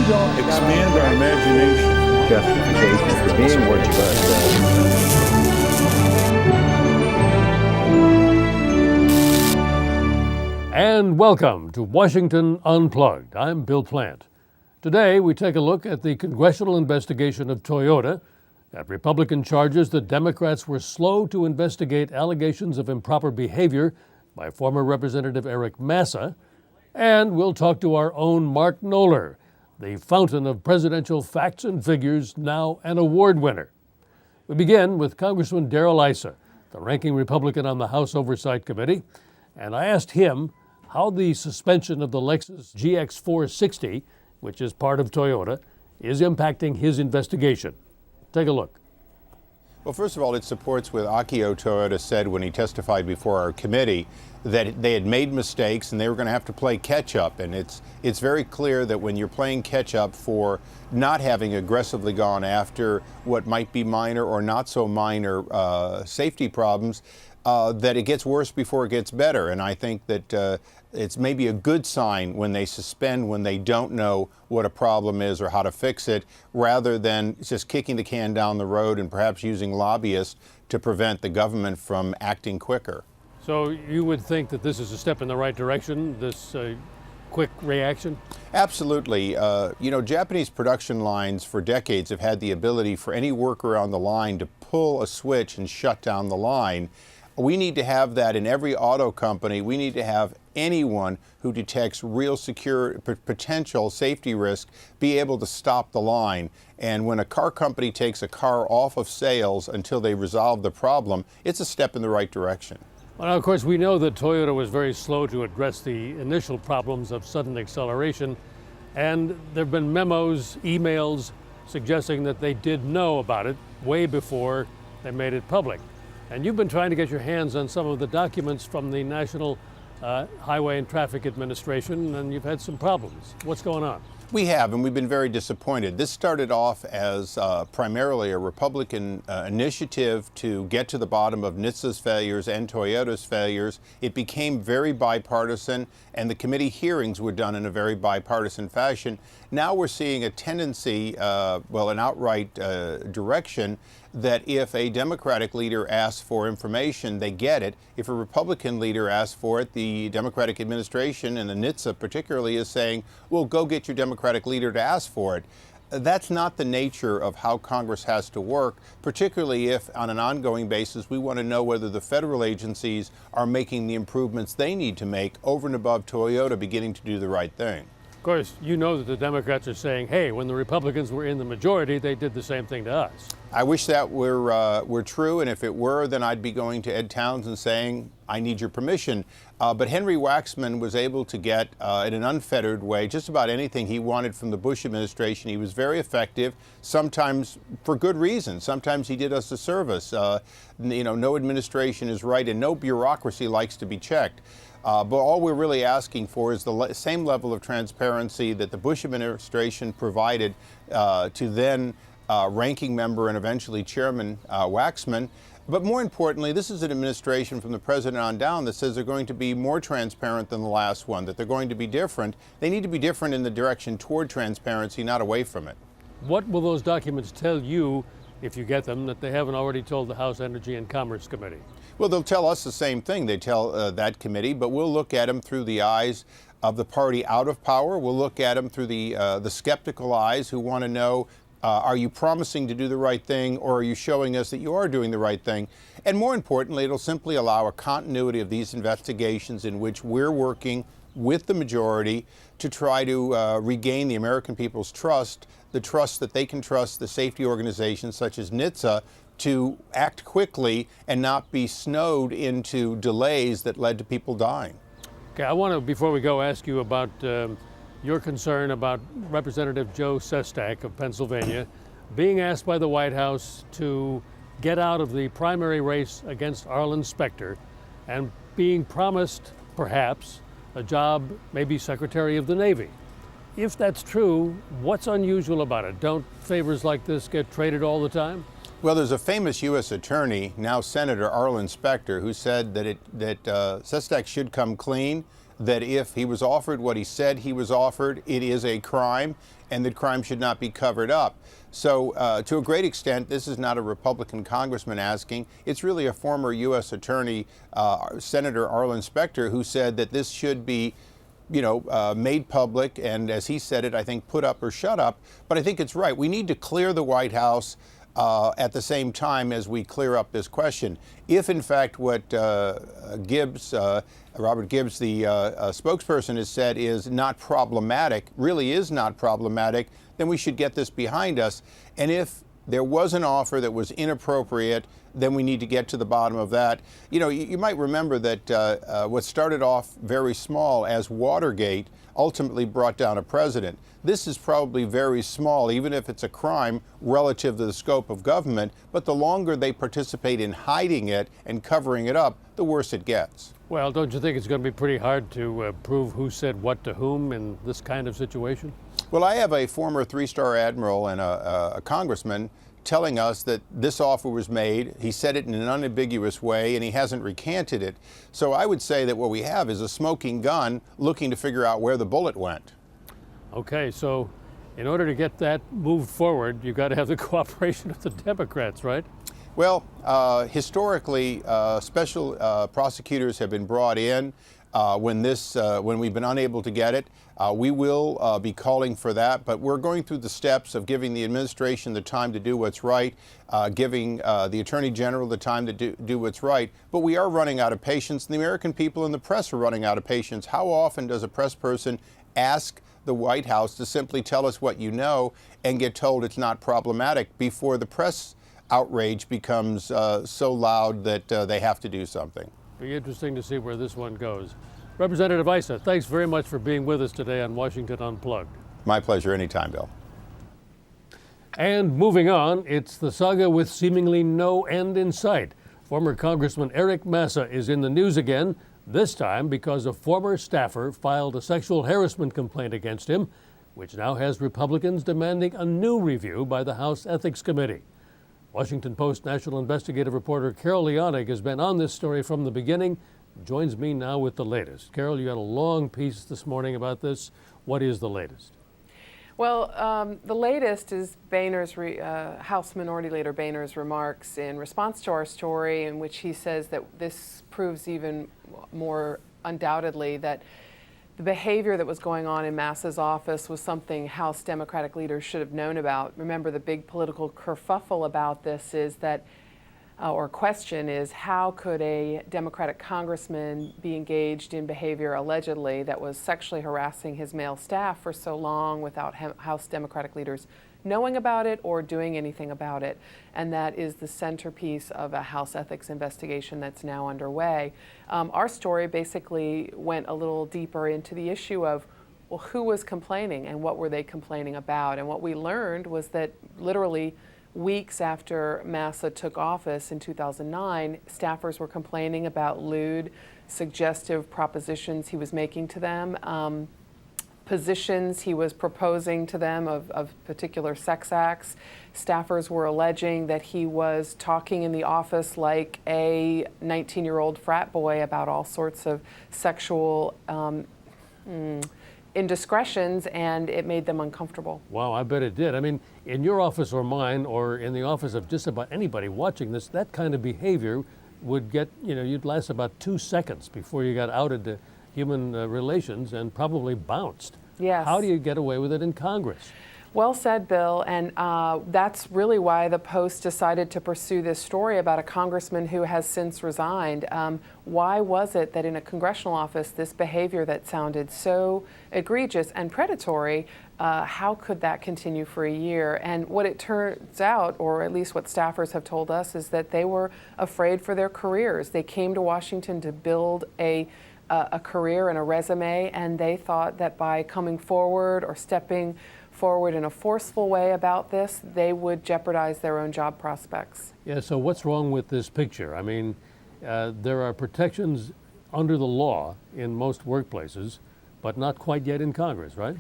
we don't expand our imagination, justification for being what you are. And welcome to Washington Unplugged. I'm Bill Plante. Today we take a look at the congressional investigation of Toyota, at Republican charges that Democrats were slow to investigate allegations of improper behavior by former Representative Eric Massa, and we'll talk to our own Mark Knoller, the fountain of presidential facts and figures, now an award winner. We begin with Congressman Darrell Issa, the ranking Republican on the House Oversight Committee, and I asked him how the suspension of the Lexus GX 460, which is part of Toyota, is impacting his investigation. Take a look. Well, first of all, it supports what Akio Toyoda said when he testified before our committee, that they had made mistakes and they were going to have to play catch-up. And it's very clear that when you're playing catch-up for not having aggressively gone after what might be minor or not so minor safety problems, that it gets worse before it gets better. And I think that it's maybe a good sign when they suspend when they don't know what a problem is or how to fix it, rather than just kicking the can down the road and perhaps using lobbyists to prevent the government from acting quicker. So you would think that this is a step in the right direction, this quick reaction? Absolutely. Japanese production lines for decades have had the ability for any worker on the line to pull a switch and shut down the line. We need to have that in every auto company. We need to have anyone who detects real potential safety risk be able to stop the line. And when a car company takes a car off of sales until they resolve the problem, it's a step in the right direction. Well, now, of course, we know that Toyota was very slow to address the initial problems of sudden acceleration, and there have been memos, emails suggesting that they did know about it way before they made it public. And you've been trying to get your hands on some of the documents from the National Highway and Traffic Administration, and you've had some problems. What's going on? We have, and we've been very disappointed. This started off as primarily a Republican initiative to get to the bottom of NHTSA's failures and Toyota's failures. It became very bipartisan, and the committee hearings were done in a very bipartisan fashion. Now we're seeing a tendency, an outright direction that if a Democratic leader asks for information, they get it. If a Republican leader asks for it, the Democratic administration, and the NHTSA particularly, is saying, well, go get your Democratic leader to ask for it. That's not the nature of how Congress has to work, particularly if, on an ongoing basis, we want to know whether the federal agencies are making the improvements they need to make over and above Toyota beginning to do the right thing. Of course, you know that the Democrats are saying, hey, when the Republicans were in the majority, they did the same thing to us. I wish that were true, and if it were, then I'd be going to Ed Townsend saying, I need your permission. But Henry Waxman was able to get, in an unfettered way, just about anything he wanted from the Bush administration. He was very effective, sometimes for good reason. Sometimes he did us a service. No administration is right, and no bureaucracy likes to be checked. But all we're really asking for is the same level of transparency that the Bush administration provided to then ranking member and eventually chairman Waxman. But more importantly, this is an administration from the president on down that says they're going to be more transparent than the last one, that they're going to be different. They need to be different in the direction toward transparency, not away from it. What will those documents tell you, if you get them, that they haven't already told the House Energy and Commerce Committee? Well, they'll tell us the same thing. They tell that committee, but we'll look at them through the eyes of the party out of power. We'll look at them through the skeptical eyes who want to know, are you promising to do the right thing, or are you showing us that you are doing the right thing? And more importantly, it'll simply allow a continuity of these investigations in which we're working with the majority to try to regain the American people's trust, the trust that they can trust the safety organizations such as NHTSA to act quickly and not be snowed into delays that led to people dying. Okay, I want to, before we go, ask you about your concern about Representative Joe Sestak of Pennsylvania being asked by the White House to get out of the primary race against Arlen Specter and being promised, perhaps, a job, maybe Secretary of the Navy. If that's true, what's unusual about it? Don't favors like this get traded all the time? Well, there's a famous U.S. attorney, now Senator Arlen Specter, who said that Sestak should come clean. that if he was offered what he said he was offered, it is a crime, and that crime should not be covered up. So to a great extent, this is not a Republican congressman asking. It's really a former U.S. attorney, Senator Arlen Specter, who said that this should be made public, and as he said it, I think put up or shut up. But I think it's right. We need to clear the White House at the same time as we clear up this question. If, in fact, what Robert Gibbs, the spokesperson, has said is not problematic, really is not problematic, then we should get this behind us. And if there was an offer that was inappropriate, then we need to get to the bottom of that. You might remember that what started off very small as Watergate ultimately brought down a president. This is probably very small, even if it's a crime relative to the scope of government, but the longer they participate in hiding it and covering it up, the worse it gets. Well, don't you think it's going to be pretty hard to prove who said what to whom in this kind of situation? Well, I have a former three-star admiral and a congressman telling us that this offer was made. He said it in an unambiguous way, and he hasn't recanted it. So I would say that what we have is a smoking gun looking to figure out where the bullet went. Okay, so in order to get that moved forward, you've got to have the cooperation of the Democrats, right? Well, historically, special prosecutors have been brought in when we've been unable to get it. We will be calling for that, but we're going through the steps of giving the administration the time to do what's right, giving the Attorney General the time to do what's right. But we are running out of patience, and the American people and the press are running out of patience. How often does a press person ask the White House to simply tell us what you know and get told it's not problematic before the press outrage becomes so loud that they have to do something? Be interesting to see where this one goes. Representative Issa, thanks very much for being with us today on Washington Unplugged. My pleasure. Anytime, Bill. And moving on, it's the saga with seemingly no end in sight. Former Congressman Eric Massa is in the news again, this time because a former staffer filed a sexual harassment complaint against him, which now has Republicans demanding a new review by the House Ethics Committee. Washington Post national investigative reporter Carol Leonnig has been on this story from the beginning, joins me now with the latest. Carol, you had a long piece this morning about this. What is the latest? Well, the latest is Boehner's House Minority Leader Boehner's remarks in response to our story, in which he says that this proves even more undoubtedly that the behavior that was going on in Massa's office was something House Democratic leaders should have known about. Remember, the big political kerfuffle about this is that, or question is, how could a Democratic congressman be engaged in behavior allegedly that was sexually harassing his male staff for so long without House Democratic leaders knowing about it or doing anything about it? And that is the centerpiece of a House ethics investigation that's now underway. Our story basically went a little deeper into the issue of, well, who was complaining and what were they complaining about? And what we learned was that literally weeks after Massa took office in 2009, staffers were complaining about lewd, suggestive propositions he was making to them, positions he was proposing to them of particular sex acts. Staffers were alleging that he was talking in the office like a 19-year-old frat boy about all sorts of sexual indiscretions, and it made them uncomfortable. Wow, I bet it did. I mean, in your office or mine, or in the office of just about anybody watching this, that kind of behavior would get, you'd last about 2 seconds before you got outed to human relations and probably bounced. Yes. How do you get away with it in Congress? Well said, Bill, and that's really why the Post decided to pursue this story about a congressman who has since resigned. Why was it that in a congressional office, this behavior that sounded so egregious and predatory, how could that continue for a year? And what it turns out, or at least what staffers have told us, is that they were afraid for their careers. They came to Washington to build a career and a resume, and they thought that by coming forward or stepping forward in a forceful way about this, they would jeopardize their own job prospects. Yeah, so what's wrong with this picture? I mean, there are protections under the law in most workplaces, but not quite yet in Congress, right?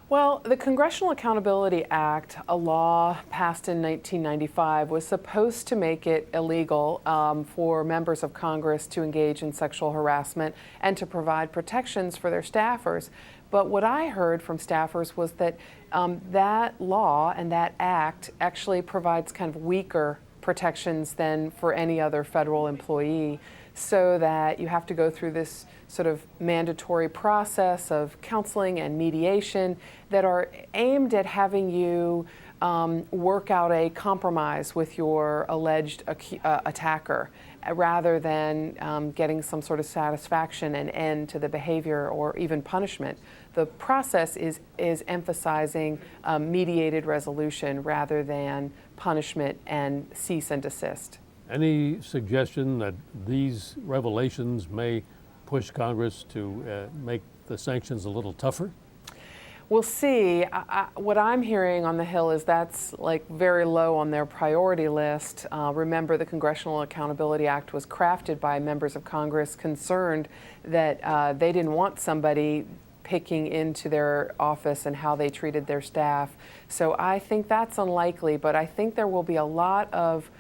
Well, the Congressional Accountability Act, a law passed in 1995, was supposed to make it illegal for members of Congress to engage in sexual harassment and to provide protections for their staffers. But what I heard from staffers was that that law and that act actually provides kind of weaker protections than for any other federal employee, so that you have to go through this sort of mandatory process of counseling and mediation that are aimed at having you work out a compromise with your alleged attacker, rather than getting some sort of satisfaction and end to the behavior or even punishment. The process is emphasizing mediated resolution rather than punishment and cease and desist. Any suggestion that these revelations may push Congress to make the sanctions a little tougher? We'll see. What I'm hearing on the Hill is that's like very low on their priority list. Remember, the Congressional Accountability Act was crafted by members of Congress concerned that they didn't want somebody picking into their office and how they treated their staff. So I think that's unlikely, but I think there will be a lot of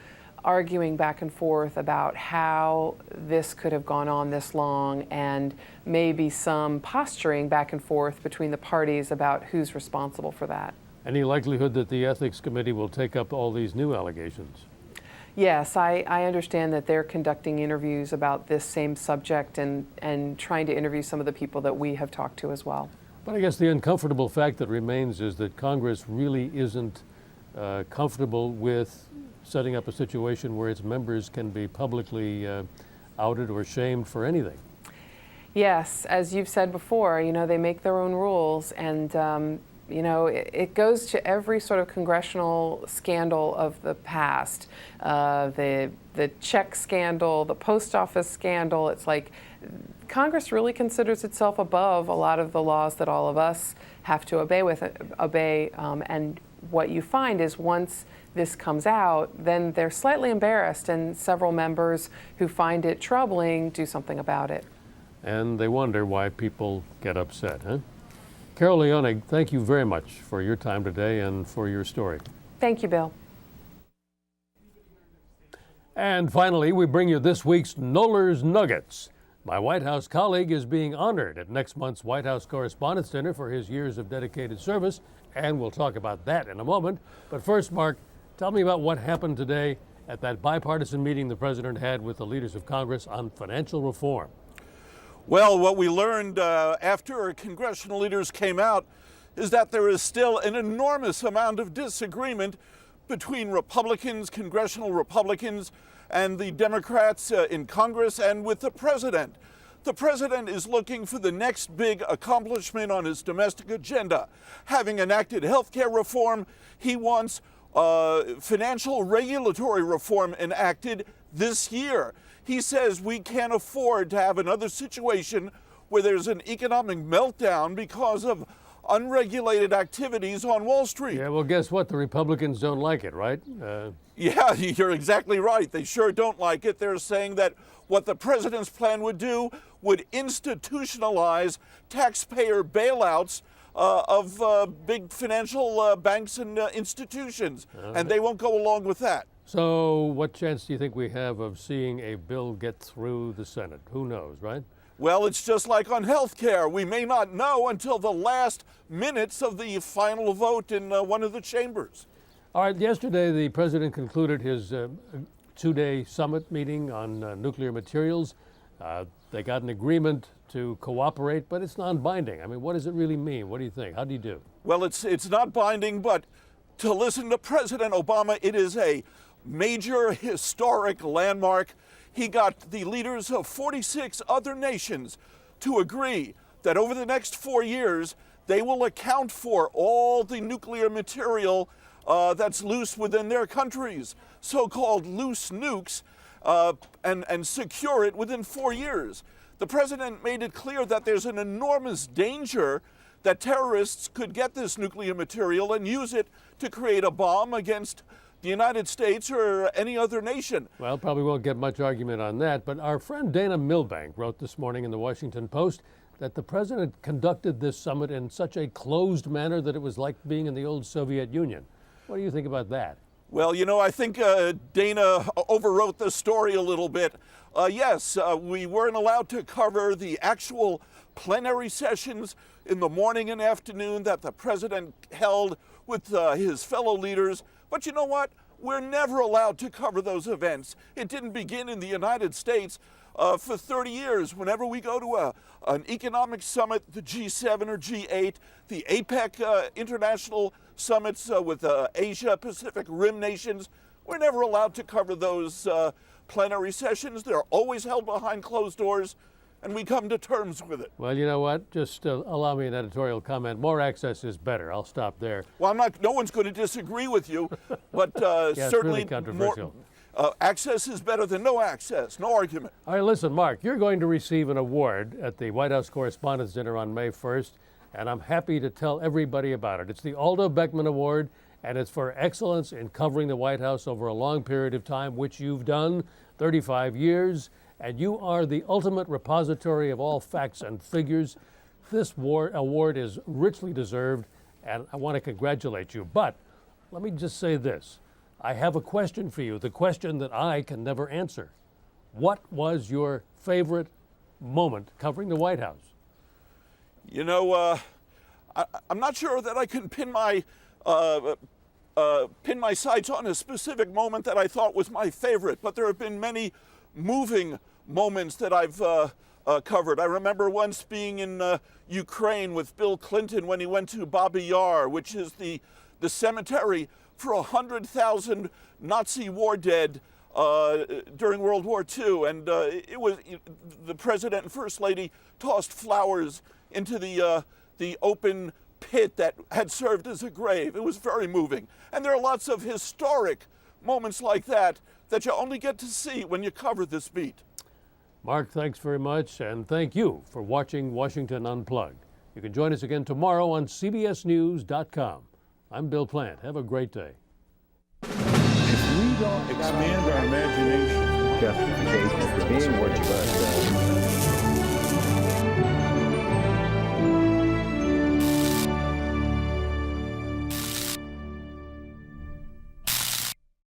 arguing back and forth about how this could have gone on this long, and maybe some posturing back and forth between the parties about who's responsible for that. Any likelihood that the Ethics Committee will take up all these new allegations? Yes, I understand that they're conducting interviews about this same subject and trying to interview some of the people that we have talked to as well. But I guess the uncomfortable fact that remains is that Congress really isn't comfortable with setting up a situation where its members can be publicly outed or shamed for anything. Yes, as you've said before, they make their own rules, and it goes to every sort of congressional scandal of the past. The check scandal, the post office scandal. It's like Congress really considers itself above a lot of the laws that all of us have to obey. And what you find is once this comes out, then they're slightly embarrassed, and several members who find it troubling do something about it. And they wonder why people get upset, huh? Carol Leonnig, thank you very much for your time today and for your story. Thank you, Bill. And finally, we bring you this week's Knoller's Nuggets. My White House colleague is being honored at next month's White House Correspondents' Dinner for his years of dedicated service, and we'll talk about that in a moment. But first, Mark, tell me about what happened today at that bipartisan meeting the president had with the leaders of Congress on financial reform. Well, what we learned after congressional leaders came out is that there is still an enormous amount of disagreement between Republicans, congressional Republicans, and the Democrats in Congress and with the president. The president is looking for the next big accomplishment on his domestic agenda. Having enacted health care reform, he wants financial regulatory reform enacted this year. He says we can't afford to have another situation where there's an economic meltdown because of unregulated activities on Wall Street. Yeah, well, guess what? The Republicans don't like it, right? Yeah, you're exactly right. They sure don't like it. They're saying that what the president's plan would do would institutionalize taxpayer bailouts of big financial banks and institutions, and they won't go along with that. So what chance do you think we have of seeing a bill get through the Senate? Who knows, right? Well, it's just like on health care. We may not know until the last minutes of the final vote in one of the chambers. All right, yesterday the president concluded his two-day summit meeting on nuclear materials. They got an agreement to cooperate, but it's non-binding. I mean, what does it really mean? What do you think? How do you do? Well, it's not binding, but to listen to President Obama, it is a major historic landmark. He got the leaders of 46 other nations to agree that over the next 4 years, they will account for all the nuclear material that's loose within their countries, so-called loose nukes, and secure it within 4 years. The president made it clear that there's an enormous danger that terrorists could get this nuclear material and use it to create a bomb against the United States or any other nation. Well, probably won't get much argument on that, but our friend Dana Milbank wrote this morning in the Washington Post that the president conducted this summit in such a closed manner that it was like being in the old Soviet Union. What do you think about that? Well, you know, I think Dana overwrote the story a little bit. Yes, we weren't allowed to cover the actual plenary sessions in the morning and afternoon that the president held with his fellow leaders. But you know what? We're never allowed to cover those events. It didn't begin in the United States. For 30 years, whenever we go to an economic summit, the G7 or G8, the APEC international summits with Asia Pacific Rim nations, we're never allowed to cover those plenary sessions. They're always held behind closed doors, and we come to terms with it. Well, you know what? Just allow me an editorial comment. More access is better. I'll stop there. Well, no one's going to disagree with you, but Yeah, certainly it's really controversial. Access is better than no access, no argument. All right, listen, Mark, you're going to receive an award at the White House Correspondents' Dinner on May 1st, and I'm happy to tell everybody about it. It's the Aldo Beckman Award, and it's for excellence in covering the White House over a long period of time, which you've done, 35 years, and you are the ultimate repository of all facts and figures. This award is richly deserved, and I want to congratulate you. But let me just say this. I have a question for you, the question that I can never answer. What was your favorite moment covering the White House? You know, I'm not sure that I can pin my sights on a specific moment that I thought was my favorite, but there have been many moving moments that I've covered. I remember once being in Ukraine with Bill Clinton when he went to Babi Yar, which is the cemetery for 100,000 Nazi war dead during World War II. And it was the president and first lady tossed flowers into the open pit that had served as a grave. It was very moving. And there are lots of historic moments like that that you only get to see when you cover this beat. Mark, thanks very much, and thank you for watching Washington Unplugged. You can join us again tomorrow on CBSNews.com. I'm Bill Plante. Have a great day. If we don't expand our imagination, Justification for being what you are.